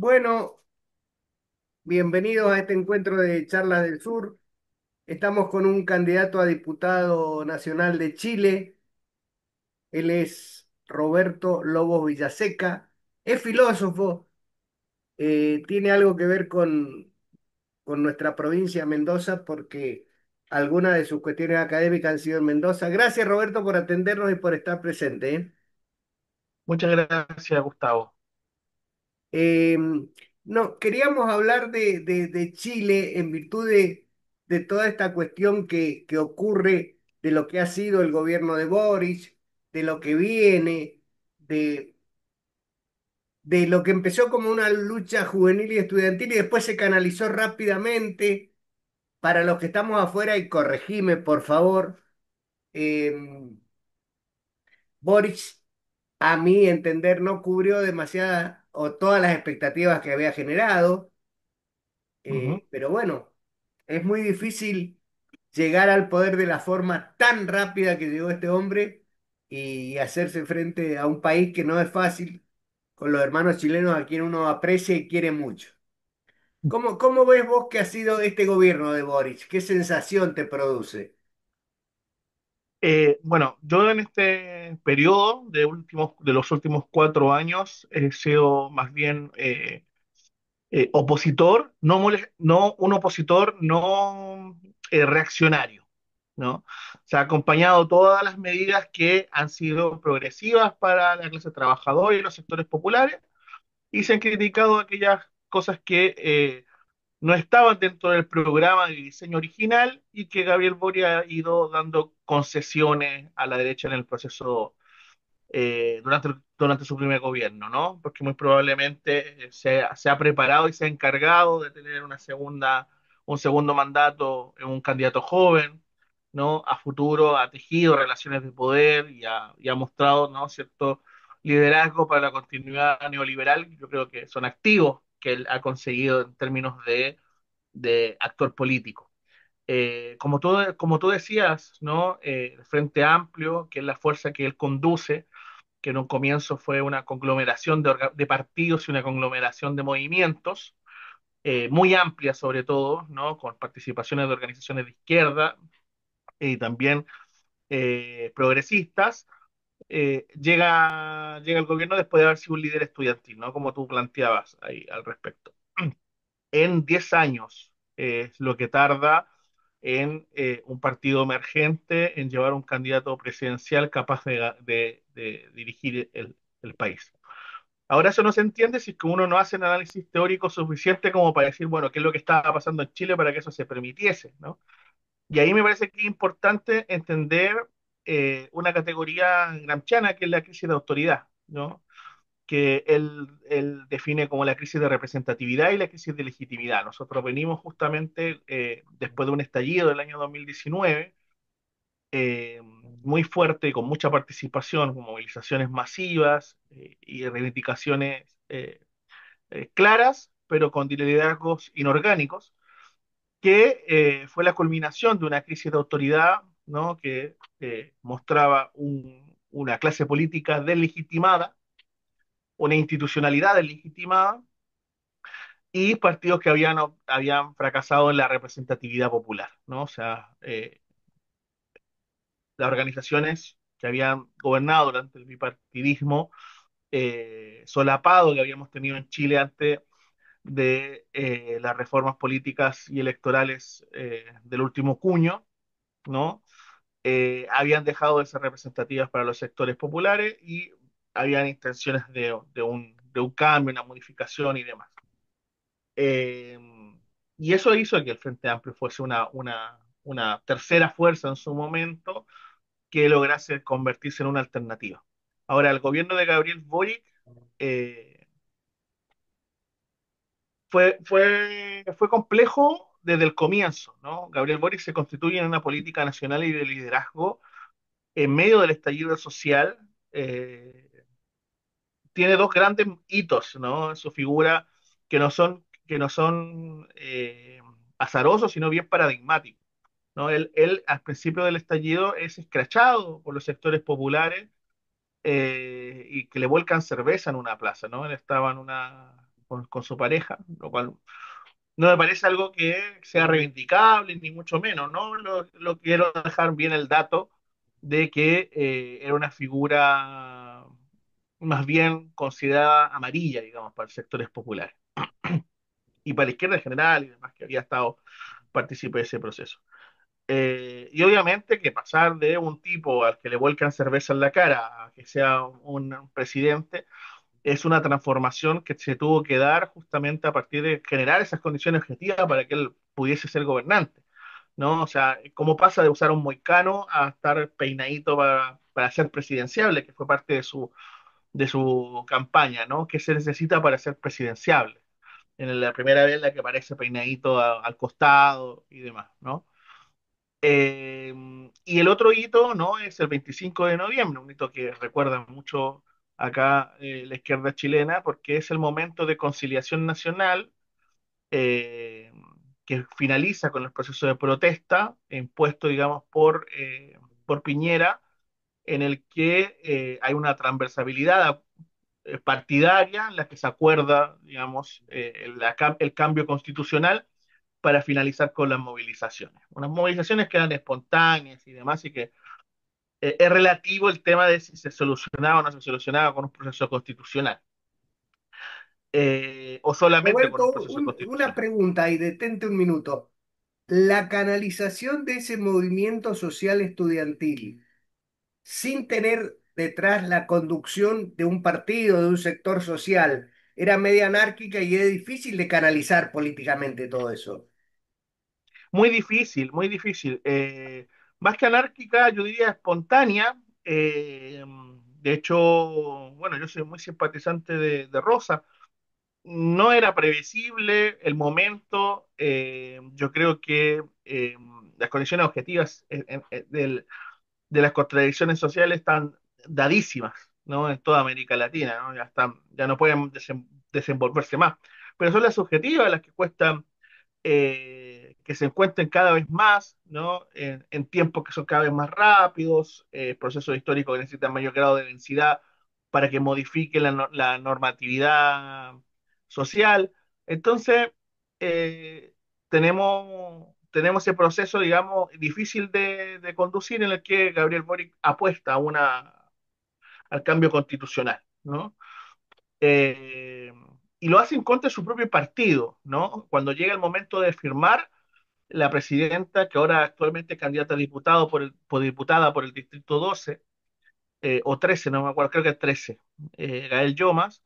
Bueno, bienvenidos a este encuentro de Charlas del Sur. Estamos con un candidato a diputado nacional de Chile. Él es Roberto Lobos Villaseca. Es filósofo, tiene algo que ver con nuestra provincia Mendoza porque algunas de sus cuestiones académicas han sido en Mendoza. Gracias, Roberto, por atendernos y por estar presente, ¿eh? Muchas gracias, Gustavo. Eh, no, queríamos hablar de Chile en virtud de toda esta cuestión que ocurre, de lo que ha sido el gobierno de Boric, de lo que viene, de, de lo que empezó como una lucha juvenil y estudiantil y después se canalizó rápidamente. Para los que estamos afuera, y corregime, por favor, eh, Boric, a mi entender, no cubrió demasiadas o todas las expectativas que había generado. Ujú. Pero bueno, es muy difícil llegar al poder de la forma tan rápida que llegó este hombre y hacerse frente a un país que no es fácil, con los hermanos chilenos a quien uno aprecia y quiere mucho. ¿Cómo ves vos que ha sido este gobierno de Boric? ¿Qué sensación te produce? Bueno, yo en este periodo de los últimos 4 años he sido más bien opositor, no un opositor no reaccionario, ¿no? Se ha acompañado todas las medidas que han sido progresivas para la clase trabajadora y los sectores populares y se han criticado aquellas cosas que no estaban dentro del programa de diseño original y que Gabriel Boric ha ido dando concesiones a la derecha en el proceso durante su primer gobierno, ¿no? Porque muy probablemente se ha preparado y se ha encargado de tener un segundo mandato en un candidato joven, ¿no? A futuro ha tejido relaciones de poder y ha mostrado, ¿no? Cierto liderazgo para la continuidad neoliberal. Yo creo que son activos que él ha conseguido en términos de actor político. Como tú decías, ¿no? El Frente Amplio, que es la fuerza que él conduce, que en un comienzo fue una conglomeración de partidos y una conglomeración de movimientos, muy amplia sobre todo, ¿no? Con participaciones de organizaciones de izquierda y también progresistas, llega al gobierno después de haber sido un líder estudiantil, ¿no? Como tú planteabas ahí al respecto. En 10 años es lo que tarda en un partido emergente en llevar un candidato presidencial capaz de dirigir el país. Ahora eso no se entiende si es que uno no hace un análisis teórico suficiente como para decir, bueno, qué es lo que estaba pasando en Chile para que eso se permitiese, ¿no? Y ahí me parece que es importante entender una categoría gramsciana que es la crisis de autoridad, ¿no? Que él define como la crisis de representatividad y la crisis de legitimidad. Nosotros venimos justamente después de un estallido del año 2019, eh, muy fuerte, con mucha participación, con movilizaciones masivas y reivindicaciones claras, pero con liderazgos inorgánicos, que fue la culminación de una crisis de autoridad, ¿no? Que mostraba una clase política deslegitimada, una institucionalidad deslegitimada y partidos que habían fracasado en la representatividad popular, ¿no? O sea, las organizaciones que habían gobernado durante el bipartidismo solapado que habíamos tenido en Chile antes de las reformas políticas y electorales del último cuño, ¿no? Habían dejado de ser representativas para los sectores populares y habían intenciones de un cambio, una modificación y demás. Eh, y eso hizo que el Frente Amplio fuese una tercera fuerza en su momento que lograse convertirse en una alternativa. Ahora, el gobierno de Gabriel Boric eh, fue complejo desde el comienzo, ¿no? Gabriel Boric se constituye en una política nacional y de liderazgo en medio del estallido social. Tiene dos grandes hitos, ¿no? En su figura que no son azarosos, sino bien paradigmáticos, ¿no? Él, al principio del estallido es escrachado por los sectores populares y que le vuelcan cerveza en una plaza, ¿no? Él estaba con su pareja, lo cual no me parece algo que sea reivindicable, ni mucho menos, ¿no? Lo quiero dejar bien el dato de que era una figura más bien considerada amarilla, digamos, para sectores populares y para la izquierda en general y demás que había estado partícipe de ese proceso. Y obviamente que pasar de un tipo al que le vuelcan cerveza en la cara a que sea un presidente es una transformación que se tuvo que dar justamente a partir de generar esas condiciones objetivas para que él pudiese ser gobernante, ¿no? O sea, cómo pasa de usar un moicano a estar peinadito para ser presidenciable, que fue parte de su campaña, ¿no? ¿Qué se necesita para ser presidenciable? En la primera vez la que aparece peinadito al costado y demás, ¿no? Eh, y el otro hito, ¿no? Es el 25 de noviembre, un hito que recuerda mucho acá la izquierda chilena, porque es el momento de conciliación nacional eh, que finaliza con el proceso de protesta impuesto, digamos, por Piñera, en el que hay una transversabilidad partidaria en la que se acuerda, digamos, el cambio constitucional para finalizar con las movilizaciones. Unas movilizaciones que eran espontáneas y demás, y que es relativo el tema de si se solucionaba o no se solucionaba con un proceso constitucional, o solamente con Roberto, un proceso una constitucional. pregunta y detente un minuto. La canalización de ese movimiento social estudiantil, sin tener detrás la conducción de un partido, de un sector social, era media anárquica y es difícil de canalizar políticamente todo eso. Muy difícil, muy difícil. Más que anárquica, yo diría espontánea. De hecho, bueno, yo soy muy simpatizante de Rosa. No era previsible el momento. Yo creo que las condiciones objetivas de las contradicciones sociales están dadísimas, ¿no? En toda América Latina, ¿no? Ya no pueden desenvolverse más. Pero son las subjetivas las que cuestan que se encuentren cada vez más, ¿no? En tiempos que son cada vez más rápidos, procesos históricos que necesitan mayor grado de densidad para que modifique la normatividad social. Entonces, eh, tenemos ese proceso, digamos, difícil de conducir en el que Gabriel Boric apuesta al cambio constitucional, ¿no? Eh, y lo hace en contra de su propio partido, ¿no? Cuando llega el momento de firmar, la presidenta, que ahora actualmente es candidata a diputado por diputada por el Distrito 12, o 13, no me acuerdo, creo que es 13, Gael Llomas,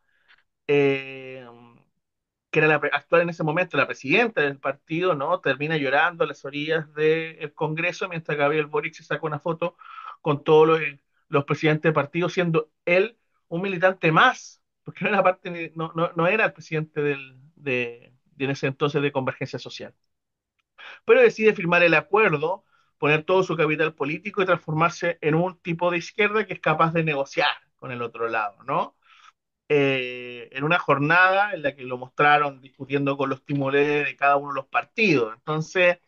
eh, que era actual en ese momento la presidenta del partido, ¿no? Termina llorando a las orillas del Congreso mientras Gabriel Boric se saca una foto con todos los presidentes del partido, siendo él un militante más, porque no era parte, no era el presidente de en ese entonces de Convergencia Social, pero decide firmar el acuerdo, poner todo su capital político y transformarse en un tipo de izquierda que es capaz de negociar con el otro lado, ¿no? En una jornada en la que lo mostraron discutiendo con los timoneles de cada uno de los partidos. Entonces,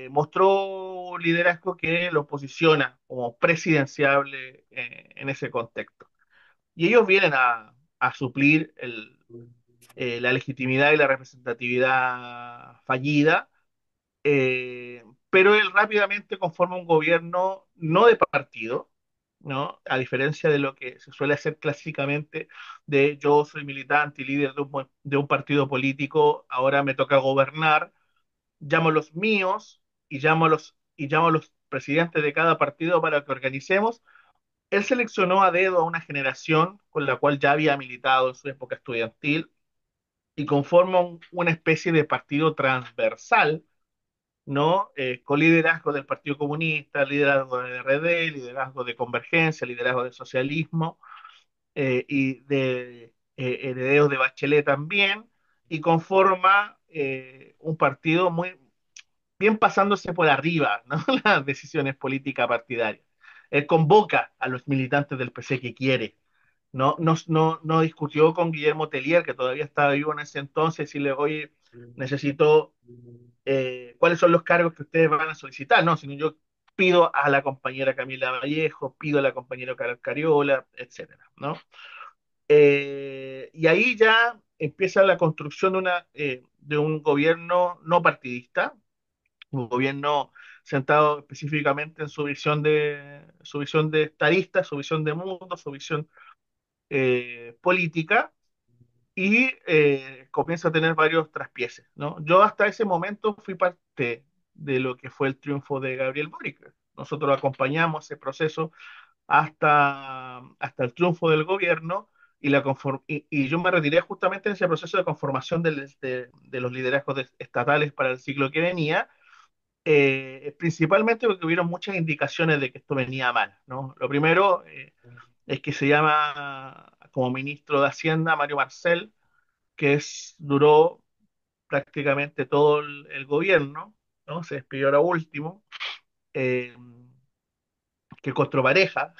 mostró un liderazgo que lo posiciona como presidenciable en ese contexto. Y ellos vienen a suplir la legitimidad y la representatividad fallida, pero él rápidamente conforma un gobierno no de partido, ¿no? A diferencia de lo que se suele hacer clásicamente de yo soy militante y líder de un partido político, ahora me toca gobernar, llamo a los míos y llamo a los presidentes de cada partido para que organicemos. Él seleccionó a dedo a una generación con la cual ya había militado en su época estudiantil y conforma una especie de partido transversal, ¿no? Con liderazgo del Partido Comunista, liderazgo de RD, liderazgo de Convergencia, liderazgo de Socialismo y de herederos de Bachelet también, y conforma un partido muy bien pasándose por arriba, ¿no? Las decisiones políticas partidarias. Él convoca a los militantes del PC que quiere. No discutió con Guillermo Tellier, que todavía estaba vivo en ese entonces, y le oye, necesito cuáles son los cargos que ustedes van a solicitar, ¿no? Sino yo pido a la compañera Camila Vallejo, pido a la compañera Carol Cariola, etcétera, ¿no? Y ahí ya empieza la construcción de un gobierno no partidista, un gobierno centrado específicamente en su visión de estadista, su visión de mundo, su visión política, y comienza a tener varios traspieces, ¿no? Yo hasta ese momento fui parte de lo que fue el triunfo de Gabriel Boric. Nosotros acompañamos ese proceso hasta el triunfo del gobierno y yo me retiré justamente en ese proceso de conformación de los liderazgos estatales para el ciclo que venía, principalmente porque hubieron muchas indicaciones de que esto venía mal, ¿no? Lo primero es que se llama como ministro de Hacienda Mario Marcel, duró prácticamente todo el gobierno, ¿no? Se despidió ahora último, eh, que encontró pareja,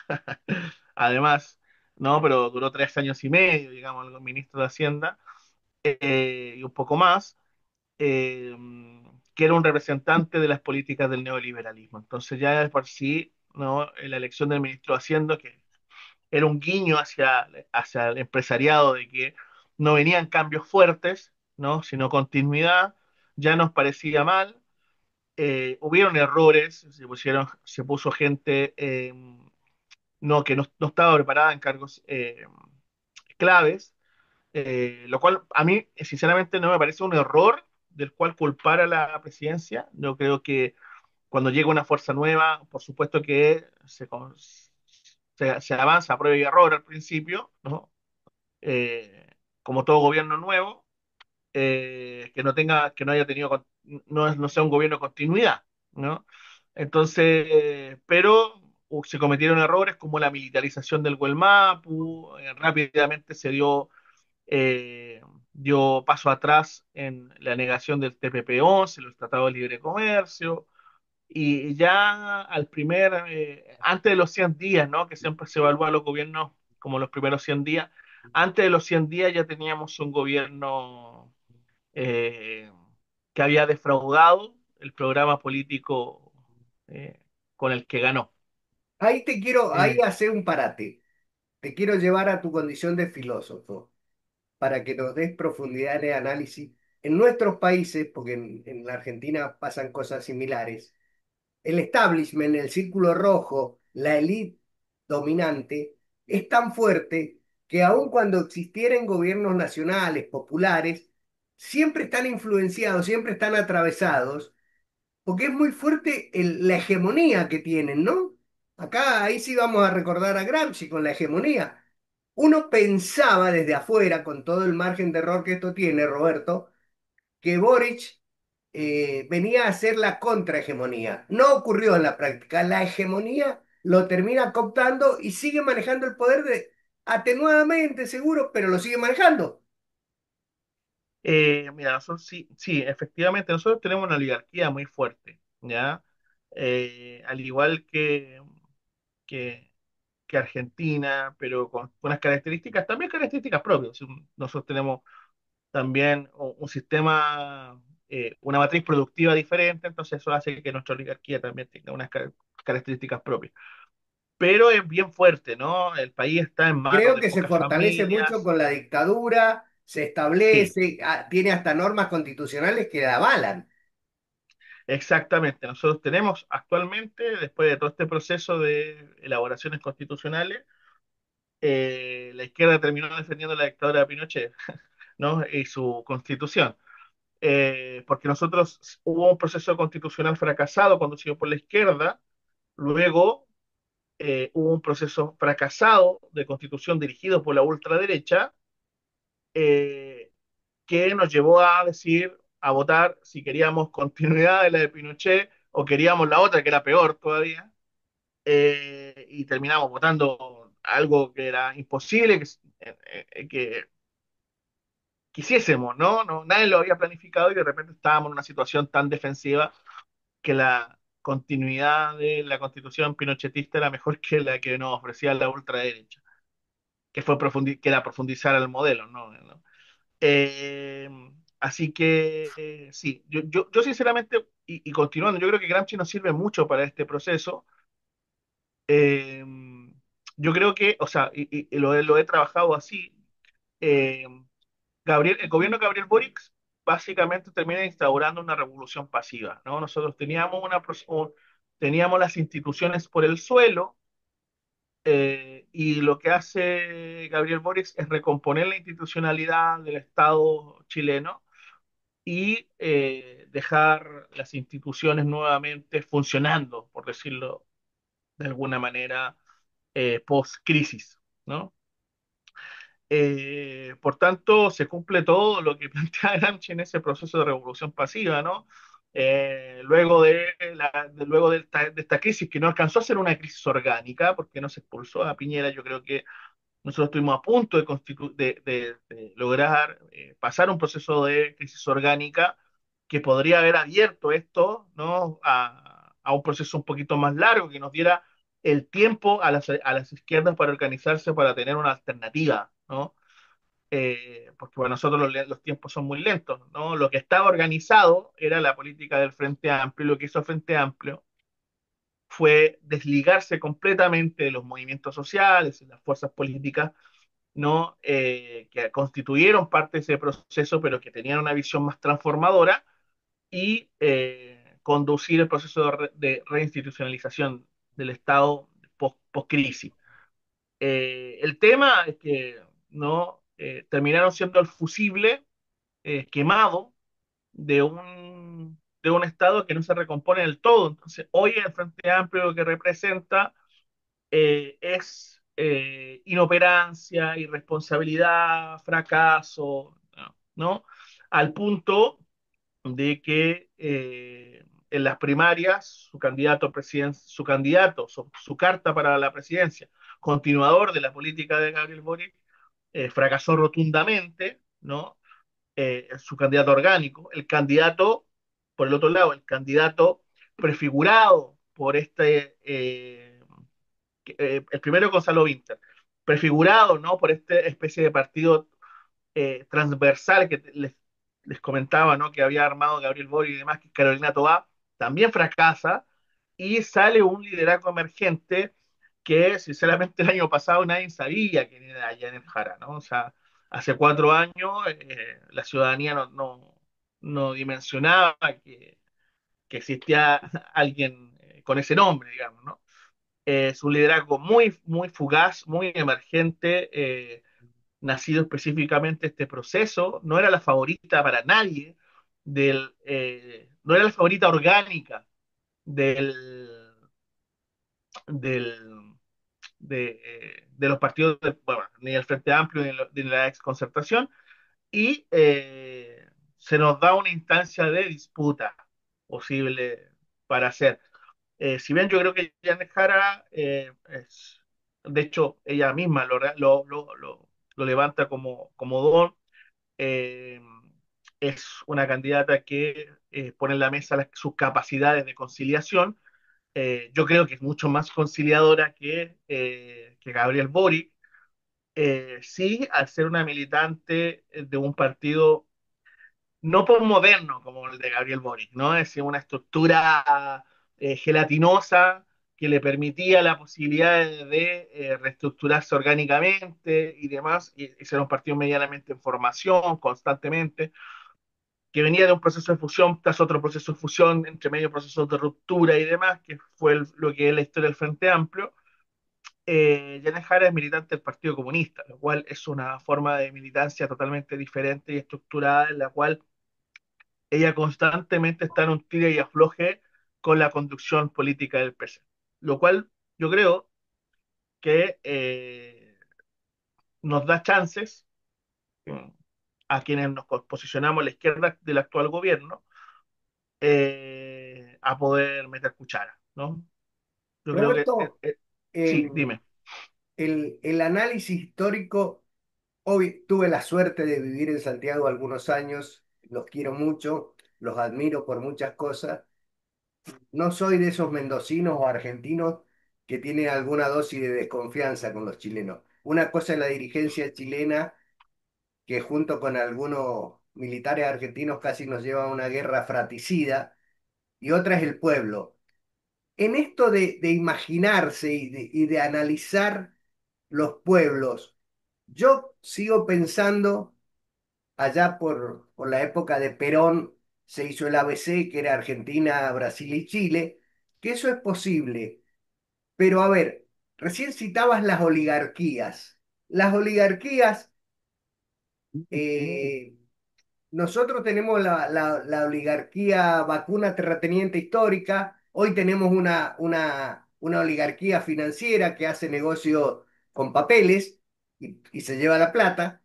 además, ¿no? Pero duró 3 años y medio, digamos, el ministro de Hacienda, y un poco más, eh, que era un representante de las políticas del neoliberalismo. Entonces ya de por sí, ¿no? La elección del ministro de Hacienda, que era un guiño hacia el empresariado de que no venían cambios fuertes, ¿no? Sino continuidad, ya nos parecía mal. Hubieron errores, se puso gente que no estaba preparada en cargos claves, lo cual a mí sinceramente no me parece un error del cual culpar a la presidencia. Yo creo que cuando llega una fuerza nueva, por supuesto que se avanza a prueba y error al principio, ¿no? Como todo gobierno nuevo, que no haya tenido, no sea un gobierno de continuidad, ¿no? Entonces, pero se cometieron errores como la militarización del Guelmapu, rápidamente eh, dio paso atrás en la negación del TPP-11, los tratados de libre comercio, y ya antes de los 100 días, ¿no? Que siempre se evalúa a los gobiernos como los primeros 100 días, antes de los 100 días ya teníamos un gobierno eh, que había defraudado el programa político eh, con el que ganó. Ahí Eh, hacer un parate. Te quiero llevar a tu condición de filósofo para que nos des profundidad de análisis. En nuestros países, porque en la Argentina pasan cosas similares, el establishment, el círculo rojo, la élite dominante, es tan fuerte que aun cuando existieran gobiernos nacionales, populares, siempre están influenciados, siempre están atravesados, porque es muy fuerte la hegemonía que tienen, ¿no? Acá, ahí sí vamos a recordar a Gramsci con la hegemonía. Uno pensaba desde afuera, con todo el margen de error que esto tiene, Roberto, que Boric venía a hacer la contrahegemonía. No ocurrió en la práctica. La hegemonía lo termina cooptando y sigue manejando el poder atenuadamente, seguro, pero lo sigue manejando. Mira, nosotros sí, sí, efectivamente, nosotros tenemos una oligarquía muy fuerte, ¿ya? Al igual que, que Argentina, pero con unas características, también características propias. Nosotros tenemos también un sistema, una matriz productiva diferente, entonces eso hace que nuestra oligarquía también tenga unas características propias. Pero es bien fuerte, ¿no? El país está en manos Creo de que se pocas fortalece mucho familias. con la dictadura, se Sí, establece, tiene hasta normas constitucionales que la avalan. exactamente. Nosotros tenemos actualmente, después de todo este proceso de elaboraciones constitucionales, la izquierda terminó defendiendo la dictadura de Pinochet, ¿no? Y su constitución. Porque nosotros hubo un proceso constitucional fracasado conducido por la izquierda, luego hubo un proceso fracasado de constitución dirigido por la ultraderecha, eh, que nos llevó a decir, a votar si queríamos continuidad de la de Pinochet o queríamos la otra, que era peor todavía, y terminamos votando algo que era imposible que quisiésemos, ¿no? No, nadie lo había planificado y de repente estábamos en una situación tan defensiva que la continuidad de la constitución pinochetista era mejor que la que nos ofrecía la ultraderecha, que era profundizar el modelo, ¿no? ¿No? Eh, Así que sí, yo sinceramente, y continuando, yo creo que Gramsci nos sirve mucho para este proceso. Eh, yo creo que, o sea, y lo he trabajado así. El gobierno de Gabriel Boric básicamente termina instaurando una revolución pasiva, ¿no? Nosotros teníamos las instituciones por el suelo, y lo que hace Gabriel Boric es recomponer la institucionalidad del Estado chileno y dejar las instituciones nuevamente funcionando, por decirlo de alguna manera, post-crisis, ¿no? Por tanto, se cumple todo lo que plantea Gramsci en ese proceso de revolución pasiva, ¿no? De esta crisis, que no alcanzó a ser una crisis orgánica, porque no se expulsó a Piñera. Yo creo que nosotros estuvimos a punto de lograr pasar un proceso de crisis orgánica que podría haber abierto esto, ¿no? A un proceso un poquito más largo, que nos diera el tiempo a las izquierdas para organizarse, para tener una alternativa, ¿no? Porque para nosotros los tiempos son muy lentos, ¿no? Lo que estaba organizado era la política del Frente Amplio, y lo que hizo el Frente Amplio fue desligarse completamente de los movimientos sociales y las fuerzas políticas, ¿no? Que constituyeron parte de ese proceso, pero que tenían una visión más transformadora, y conducir el proceso de reinstitucionalización del Estado post-crisis. El tema es que no terminaron siendo el fusible quemado de un Estado que no se recompone del todo. Entonces, hoy el Frente Amplio lo que representa es inoperancia, irresponsabilidad, fracaso, ¿no? Al punto de que en las primarias su carta para la presidencia, continuador de la política de Gabriel Boric, fracasó rotundamente, ¿no? Su candidato orgánico, el candidato, por el otro lado, el candidato prefigurado por el primero Gonzalo Vinter, prefigurado, ¿no? Por esta especie de partido transversal que les comentaba, ¿no? Que había armado Gabriel Boric y demás, que Carolina Toá, también fracasa, y sale un liderazgo emergente que sinceramente el año pasado nadie sabía quién era Janet Jara, ¿no? O sea, hace 4 años la ciudadanía no dimensionaba que existía alguien con ese nombre, digamos, ¿no? Es un liderazgo muy, muy fugaz, muy emergente, nacido específicamente este proceso. No era la favorita para nadie, no era la favorita orgánica del, del, de los partidos, bueno, ni del Frente Amplio ni de la exconcertación, y se nos da una instancia de disputa posible para hacer. Si bien yo creo que Janet Jara de hecho, ella misma lo levanta como don, eh, es una candidata que pone en la mesa sus capacidades de conciliación. Yo creo que es mucho más conciliadora que Gabriel Boric. Sí, al ser una militante de un partido no postmoderno como el de Gabriel Boric, ¿no? Es decir, una estructura gelatinosa que le permitía la posibilidad de reestructurarse orgánicamente y demás, y ser un partido medianamente en formación constantemente, que venía de un proceso de fusión tras otro proceso de fusión, entre medio procesos de ruptura y demás, que fue lo que es la historia del Frente Amplio. Janet Jara es militante del Partido Comunista, lo cual es una forma de militancia totalmente diferente y estructurada, en la cual ella constantemente está en un tire y afloje con la conducción política del PC. Lo cual yo creo que nos da chances a quienes nos posicionamos a la izquierda del actual gobierno a poder meter cuchara, ¿no? Yo creo que Roberto, sí, en dime. el análisis histórico, hoy tuve la suerte de vivir en Santiago algunos años, los quiero mucho, los admiro por muchas cosas. No soy de esos mendocinos o argentinos que tienen alguna dosis de desconfianza con los chilenos. Una cosa es la dirigencia chilena, que junto con algunos militares argentinos casi nos lleva a una guerra fratricida, y otra es el pueblo. En esto de imaginarse y de analizar los pueblos, yo sigo pensando allá por la época de Perón se hizo el ABC, que era Argentina, Brasil y Chile, que eso es posible. Pero a ver, recién citabas las oligarquías. Las oligarquías, eh, nosotros tenemos la oligarquía vacuna terrateniente histórica, hoy tenemos una oligarquía financiera que hace negocio con papeles y se lleva la plata.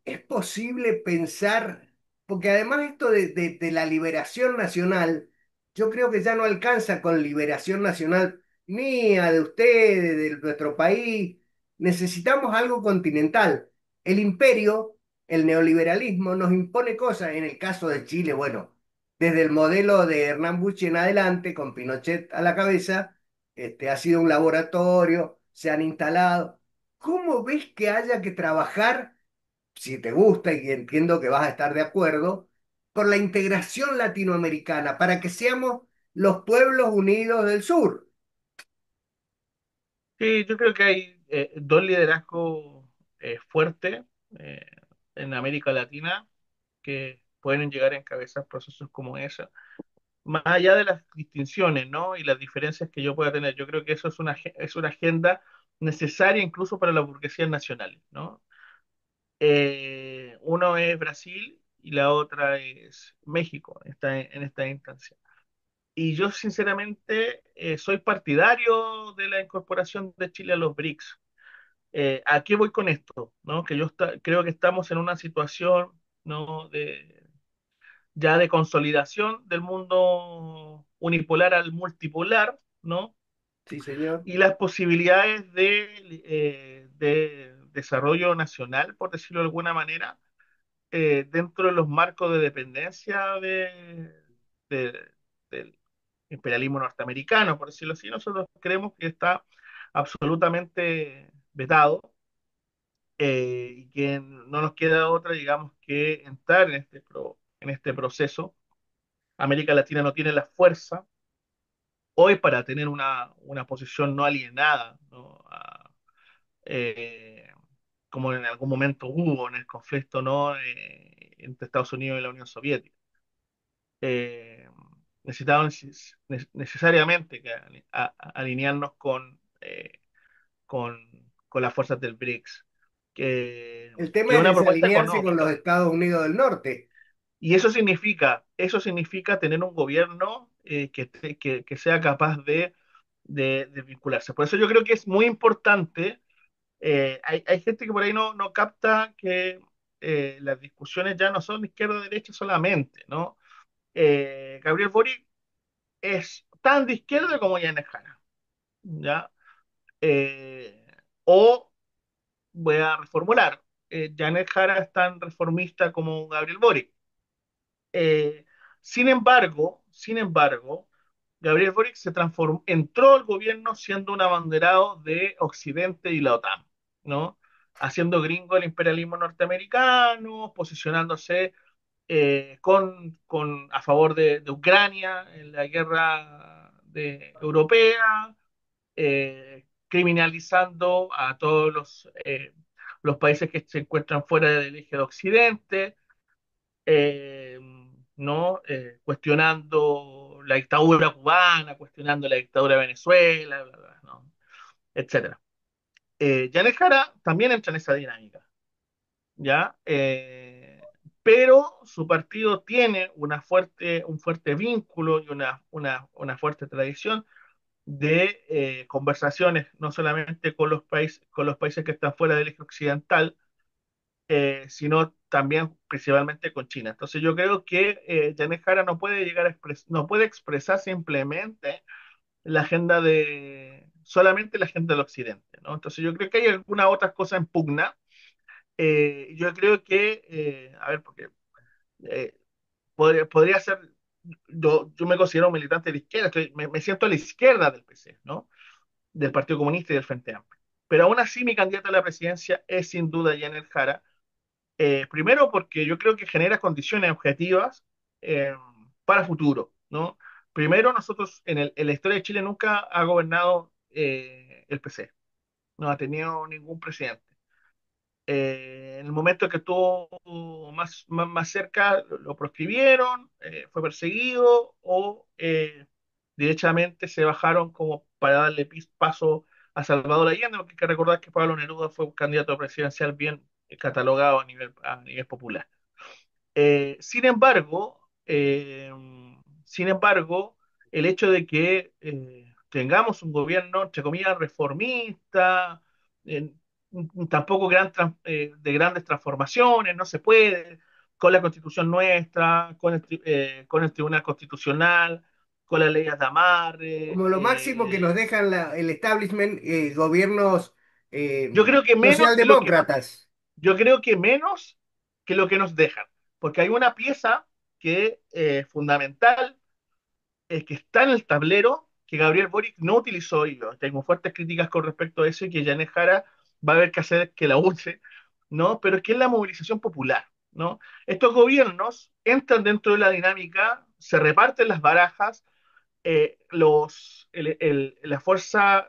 Es posible pensar, porque además esto de la liberación nacional, yo creo que ya no alcanza con liberación nacional mía, de ustedes, de nuestro país. Necesitamos algo continental. El imperio, el neoliberalismo, nos impone cosas. En el caso de Chile, bueno, desde el modelo de Hernán Bucci en adelante, con Pinochet a la cabeza, ha sido un laboratorio, se han instalado. ¿Cómo ves que haya que trabajar, si te gusta y entiendo que vas a estar de acuerdo, por la integración latinoamericana, para que seamos los pueblos unidos del sur? Sí, yo creo que hay dos liderazgos fuertes eh, en América Latina que pueden llegar a encabezar procesos como ese. Más allá de las distinciones, ¿no? Y las diferencias que yo pueda tener, yo creo que eso es es una agenda necesaria incluso para las burguesías nacionales, ¿no? Uno es Brasil y la otra es México en esta instancia. Y yo sinceramente soy partidario de la incorporación de Chile a los BRICS. ¿A qué voy con esto? ¿No? Que creo que estamos en una situación, ¿no? Ya de consolidación del mundo unipolar al multipolar, ¿no? Sí, señor. Y las posibilidades de desarrollo nacional, por decirlo de alguna manera, dentro de los marcos de dependencia de- del imperialismo norteamericano, por decirlo así, nosotros creemos que está absolutamente vetado y que no nos queda otra, digamos, que entrar en en este proceso. América Latina no tiene la fuerza hoy para tener una posición no alienada, ¿no? Eh, como en algún momento hubo en el conflicto, ¿no? Entre Estados Unidos y la Unión Soviética. Eh, necesariamente que alinearnos con, con las fuerzas del BRICS, El que tema es es una propuesta desalinearse con los económica. Estados Unidos del Norte. Y eso significa tener un gobierno que sea capaz de vincularse. Por eso yo creo que es muy importante. Hay gente que por ahí no capta que las discusiones ya no son de izquierda o derecha solamente, ¿no? Gabriel Boric es tan de izquierda como Janet Jara, ¿ya? Eh, o voy a reformular, Janet Jara es tan reformista como Gabriel Boric. Eh, sin embargo, Gabriel Boric entró al gobierno siendo un abanderado de Occidente y la OTAN, ¿no? Haciendo gringo el imperialismo norteamericano, posicionándose a favor de Ucrania en la guerra europea, criminalizando a todos los países que se encuentran fuera del eje de Occidente, eh, ¿no? Cuestionando la dictadura cubana, cuestionando la dictadura de Venezuela, bla, bla, ¿no? Etcétera. Janet Jara también entra en esa dinámica, ¿ya? Pero su partido tiene un fuerte vínculo y una fuerte tradición de conversaciones, no solamente con los países que están fuera del eje occidental, sino también principalmente con China. Entonces yo creo que Janet Jara no puede no puede expresar simplemente solamente la agenda del occidente, ¿no? Entonces yo creo que hay algunas otras cosas en pugna. Yo creo que, a ver, porque eh, podría ser, yo me considero un militante de la izquierda, me siento a la izquierda del PC, ¿no? Del Partido Comunista y del Frente Amplio. Pero aún así mi candidata a la presidencia es sin duda Janet Jara. Primero porque yo creo que genera condiciones objetivas eh, para futuro, ¿no? Primero, nosotros en la historia de Chile nunca ha gobernado el PC, no ha tenido ningún presidente. En el momento que estuvo más cerca, lo proscribieron, fue perseguido o directamente se bajaron como para darle paso a Salvador Allende, porque hay que recordar que Pablo Neruda fue un candidato presidencial bien catalogado a nivel popular. Sin embargo, el hecho de que tengamos un gobierno, entre comillas, reformista, eh, tampoco de grandes transformaciones, no se puede, con la constitución nuestra, con el Tribunal Constitucional, con las leyes de amarre. Como lo máximo que nos dejan el establishment, gobiernos Yo creo que menos que lo que nos socialdemócratas. Yo creo que menos que lo que nos dejan, porque hay una pieza que es fundamental, es que está en el tablero, que Gabriel Boric no utilizó, y yo tengo fuertes críticas con respecto a eso, y que Janet Jara va a haber que hacer que la use, ¿no? Pero es que es la movilización popular, ¿no? Estos gobiernos entran dentro de la dinámica, se reparten las barajas, la fuerza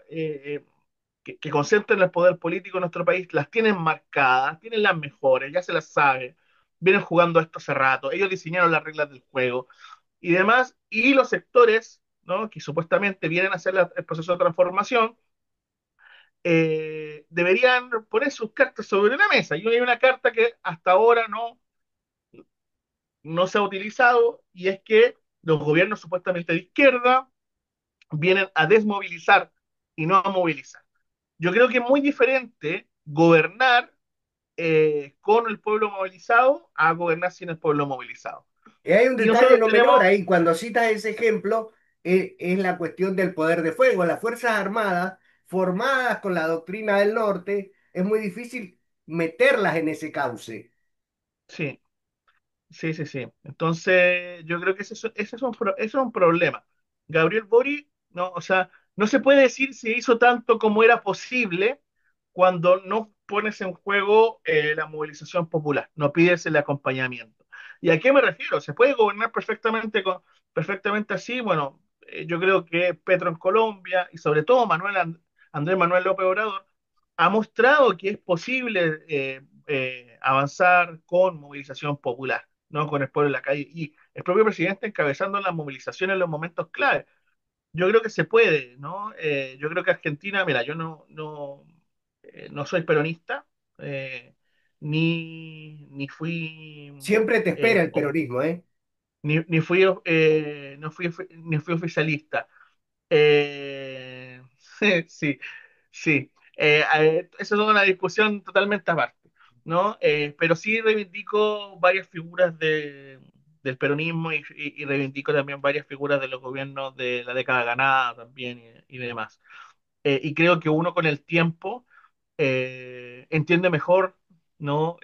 que concentran el poder político en nuestro país las tienen marcadas, tienen las mejores, ya se las sabe, vienen jugando esto hace rato, ellos diseñaron las reglas del juego y demás, y los sectores, ¿no? Que supuestamente vienen a hacer el proceso de transformación, deberían poner sus cartas sobre la mesa. Y hay una carta que hasta ahora no se ha utilizado, y es que los gobiernos supuestamente de izquierda vienen a desmovilizar y no a movilizar. Yo creo que es muy diferente gobernar con el pueblo movilizado a gobernar sin el pueblo movilizado. Y hay un Y detalle nosotros no menor tenemos, ahí, cuando citas ese ejemplo, es la cuestión del poder de fuego. Las Fuerzas Armadas, formadas con la doctrina del norte, es muy difícil meterlas en ese cauce. sí, sí, sí, sí. Entonces, yo creo que ese es un problema. Gabriel Boric, no, o sea, no se puede decir si hizo tanto como era posible cuando no pones en juego la movilización popular, no pides el acompañamiento. ¿Y a qué me refiero? ¿Se puede gobernar perfectamente así? Bueno, yo creo que Petro en Colombia y sobre todo Andrés Manuel López Obrador ha mostrado que es posible avanzar con movilización popular, ¿no? Con el pueblo en la calle. Y el propio presidente encabezando las movilizaciones en los momentos clave. Yo creo que se puede, ¿no? Yo creo que Argentina, mira, yo no soy peronista, ni fui, Siempre te eh, espera el o- peronismo, ¿eh? ni fui oficialista. Eh, sí, sí. Eso es una discusión totalmente aparte, ¿no? Pero sí reivindico varias figuras del peronismo y reivindico también varias figuras de los gobiernos de la década ganada también y demás. Y creo que uno con el tiempo entiende mejor, ¿no?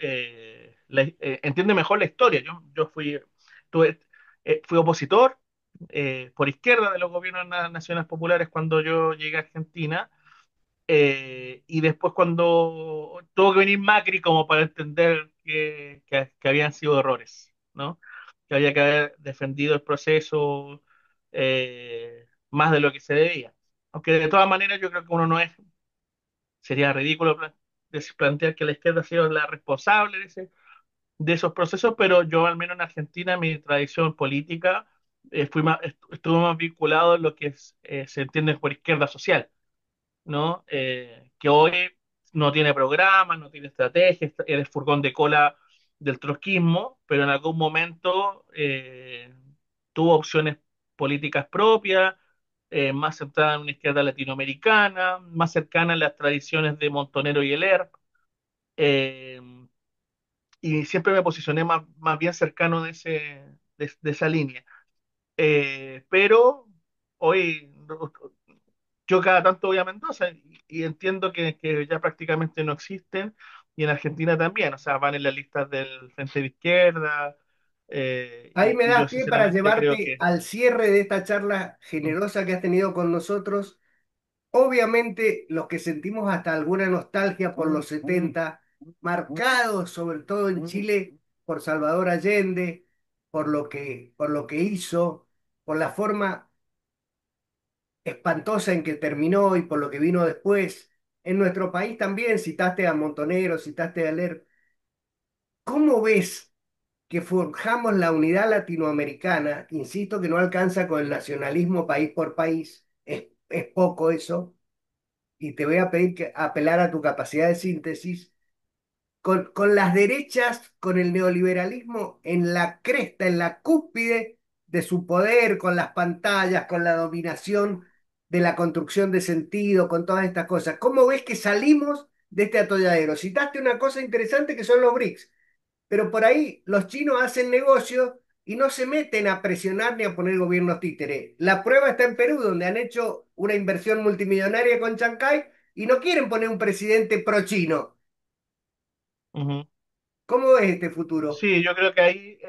Entiende mejor la historia. Yo fui opositor por izquierda de los gobiernos nacionales populares cuando yo llegué a Argentina, y después cuando tuvo que venir Macri como para entender que habían sido errores, ¿no? Que había que haber defendido el proceso más de lo que se debía. Aunque de todas maneras yo creo que uno no sería ridículo plantear que la izquierda ha sido la responsable de esos procesos, pero yo al menos en Argentina, mi tradición política, estuve más vinculado en lo que se entiende por izquierda social, ¿no? Que hoy no tiene programa, no tiene estrategia, es el furgón de cola del trotskismo, pero en algún momento tuvo opciones políticas propias, más centrada en una izquierda latinoamericana, más cercana a las tradiciones de Montonero y el eh, y siempre me posicioné más bien cercano de esa línea. Pero hoy yo cada tanto voy a Mendoza y entiendo que ya prácticamente no existen, y en Argentina también, o sea, van en las listas del Frente de Izquierda, Ahí me y yo das pie para sinceramente creo llevarte que... al cierre de esta charla generosa que has tenido con nosotros. Obviamente, los que sentimos hasta alguna nostalgia por los 70 marcados sobre todo en Chile por Salvador Allende, por lo que hizo, por la forma espantosa en que terminó y por lo que vino después. en nuestro país también, citaste a Montonero, citaste a Ler. ¿Cómo ves que forjamos la unidad latinoamericana? Insisto que no alcanza con el nacionalismo país por país, es poco eso, y te voy a pedir que apelar a tu capacidad de síntesis con las derechas, con el neoliberalismo en la cresta, en la cúspide de su poder, con las pantallas, con la dominación de la construcción de sentido, con todas estas cosas. ¿Cómo ves que salimos de este atolladero? Citaste una cosa interesante que son los BRICS, pero por ahí los chinos hacen negocios y no se meten a presionar ni a poner gobiernos títere. La prueba está en Perú, donde han hecho una inversión multimillonaria con Chancay y no quieren poner un presidente pro-chino. Ujú. ¿Cómo ves este futuro? Sí, yo creo que ahí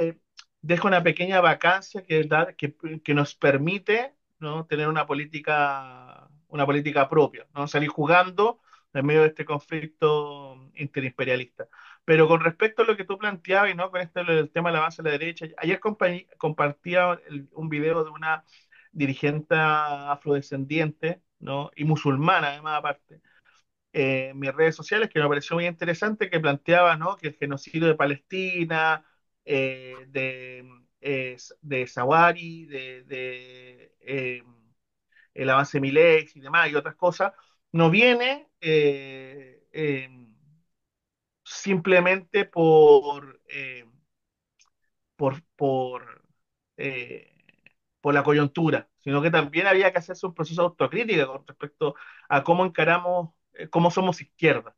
deja una pequeña vacancia que nos permite, ¿no? tener una política propia, ¿no? Salir jugando en medio de este conflicto interimperialista. Pero con respecto a lo que tú planteabas, y ¿no? con este el tema del avance de la derecha, ayer compartía un video de una dirigente afrodescendiente, ¿no? y musulmana además aparte, en mis redes sociales, que me pareció muy interesante, que planteaba, ¿no? que el genocidio de Palestina, de Zawari, el avance de Milei y demás, y otras cosas, no viene simplemente eh, por la coyuntura, sino que también había que hacerse un proceso de autocrítica con respecto a cómo encaramos, cómo somos izquierda.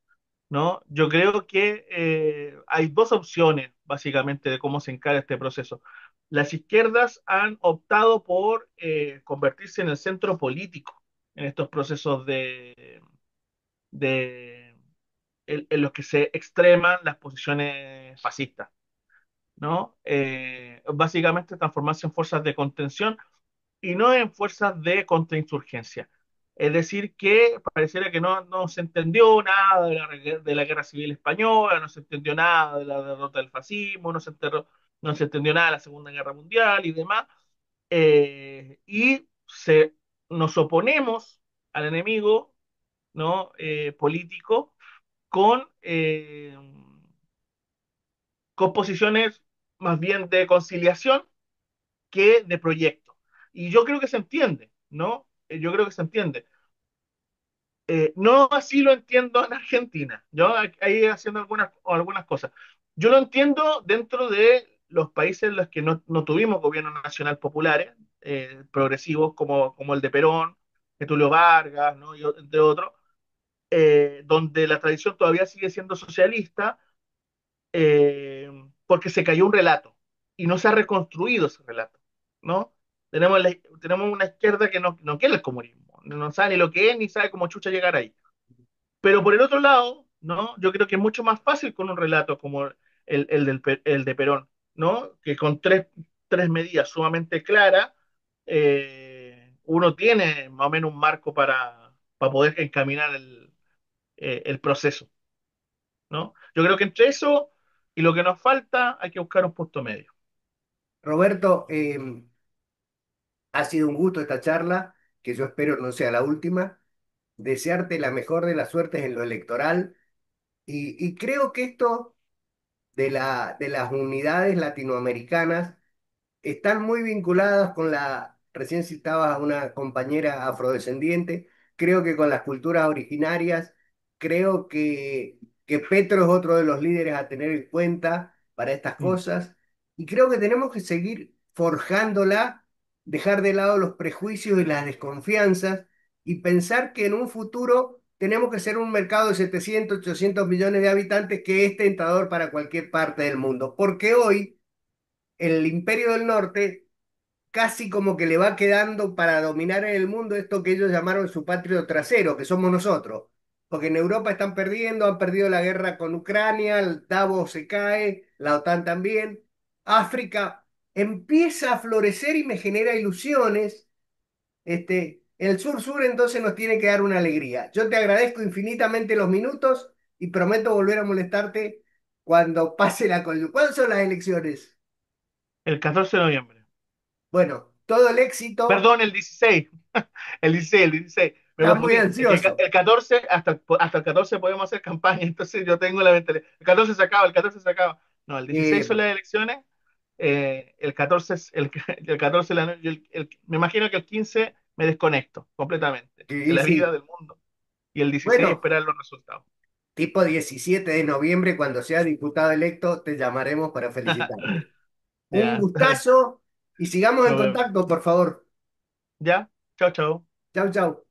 ¿No? Yo creo que hay dos opciones, básicamente, de cómo se encara este proceso. Las izquierdas han optado por convertirse en el centro político en estos procesos de en los que se extreman las posiciones fascistas, ¿no? Básicamente transformarse en fuerzas de contención y no en fuerzas de contrainsurgencia. Es decir, que pareciera que no se entendió nada de la guerra civil española, no se entendió nada de la derrota del fascismo, no se entendió nada de la Segunda Guerra Mundial y demás, y nos oponemos al enemigo, ¿no? político con, con posiciones más bien de conciliación que de proyecto. Y yo creo que se entiende, ¿no? Yo creo que se entiende. No así lo entiendo en Argentina. Yo ahí haciendo algunas cosas. Yo lo entiendo dentro de los países en los que no tuvimos gobiernos nacional populares, progresivos como el de Perón, de Tulio Vargas, ¿no? Y entre otros, donde la tradición todavía sigue siendo socialista, porque se cayó un relato y no se ha reconstruido ese relato, ¿no? Tenemos una izquierda que no quiere el comunismo, no sabe ni lo que es, ni sabe cómo chucha llegar ahí. Pero por el otro lado, ¿no? Yo creo que es mucho más fácil con un relato como el de Perón, ¿no? Que con tres medidas sumamente claras, uno tiene más o menos un marco para poder encaminar el proceso, ¿no? Yo creo que entre eso y lo que nos falta hay que buscar un punto medio. Roberto, ha sido un gusto esta charla, que yo espero no sea la última. Desearte la mejor de las suertes en lo electoral y creo que esto de las unidades latinoamericanas están muy vinculadas con recién citabas a una compañera afrodescendiente, creo que con las culturas originarias, creo que Petro es otro de los líderes a tener en cuenta para estas Mm. cosas, y creo que tenemos que seguir forjándola, dejar de lado los prejuicios y las desconfianzas, y pensar que en un futuro tenemos que ser un mercado de 700 800 millones de habitantes que es tentador para cualquier parte del mundo, porque hoy el Imperio del Norte casi como que le va quedando para dominar en el mundo esto que ellos llamaron su patrio trasero, que somos nosotros. Porque en Europa están perdiendo, han perdido la guerra con Ucrania, el Davos se cae, la OTAN también. África empieza a florecer y me genera ilusiones. El sur-sur entonces nos tiene que dar una alegría. Yo te agradezco infinitamente los minutos y prometo volver a molestarte cuando pase la coyuntura. ¿Cuándo son las elecciones? El 14 de noviembre. Bueno, todo el éxito. Perdón, el 16. El 16. Me Estás muy confundí. Es que ansioso. el 14, hasta el 14 podemos hacer campaña, entonces yo tengo la mentalidad. El 14 se acaba, el 14 se acaba. No, el 16 son Eh, las elecciones, el 14 es el 14 me imagino que el 15 me desconecto completamente de y la vida, sí, del mundo. Y el 16 bueno, esperar los resultados. tipo 17 de noviembre, cuando seas diputado electo, te llamaremos para felicitarte. Un Ya, está bien. gustazo y sigamos en Nos vemos. contacto, por favor. Ya, chao, chao. Chau, chau.